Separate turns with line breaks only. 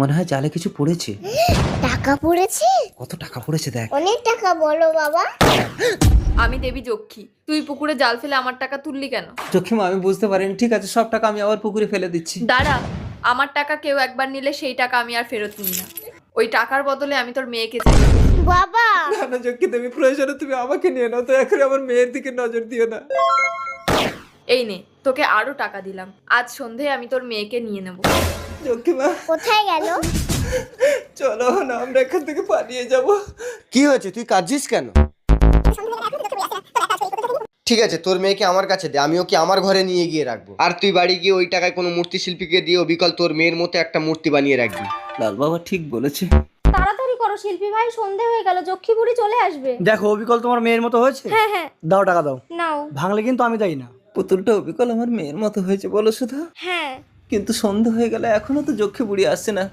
মনে হয় জালে কিছু পড়েছে।
টাকা পড়েছে?
কত টাকা পড়েছে দেখ।
অনেক টাকা, বলো বাবা।
আমি দেবী যক্ষী, তুই পুকুরে জাল ফেলে আমার টাকা তুললি কেন?
জক্ষিমা আমি বুঝতে পারিনি, ঠিক আছে সব টাকা আমি আবার পুকুরে ফেলে দিচ্ছি।
দাঁড়া, আমার টাকা কেউ একবার নিলে সেই টাকা আমি আর ফেরত নিই না। ওই টাকার বদলে আমি তোর মেয়েকে চাই।
বাবা,
না না জক্ষি দেবী, প্রয়োজনে তুমি আমাকে নিয়ে নাও, দয়া করে আমার মেয়ের দিকে নজর দিও না।
এই নে, তোকে আরো টাকা দিলাম, আজ সন্ধে আমি তোর মেয়েকে নিয়ে নেব।
জক্ষিমা
কোথায় গেল?
চলো না, আমরা এখান থেকে পালিয়ে যাব।
কি হয়েছে, তুই কাঁদছিস কেন? ঠিক আছে, তোর মেয়েকে আমার কাছে দে, আমি ওকে আমার ঘরে নিয়ে গিয়ে রাখবো। আর তুই বাড়ি গিয়ে ওই টাকায় কোনো মূর্তি শিল্পীকে দিয়ে অবিকল তোর মেয়ের মতো একটা মূর্তি বানিয়ে রাখবি।
লাল বাবা ঠিক বলেছে।
তাড়াতাড়ি করো শিল্পী ভাই, সন্ধে হয়ে গেল, যক্ষী বুড়ি চলে আসবে।
দেখো অবিকল তোমার মেয়ের মতো হয়েছে?
হ্যাঁ হ্যাঁ,
দাও টাকা দাও,
নাও।
ভাঙলে কিন্তু আমি দেই না।
পুতুলটা অবিকল আমার মেয়ের মতো হয়েছে বলো সুধা,
হ্যাঁ,
কিন্তু সন্ধ্যা হয়ে গেলে এখনো তো যক্ষী বুড়ি আসছে না।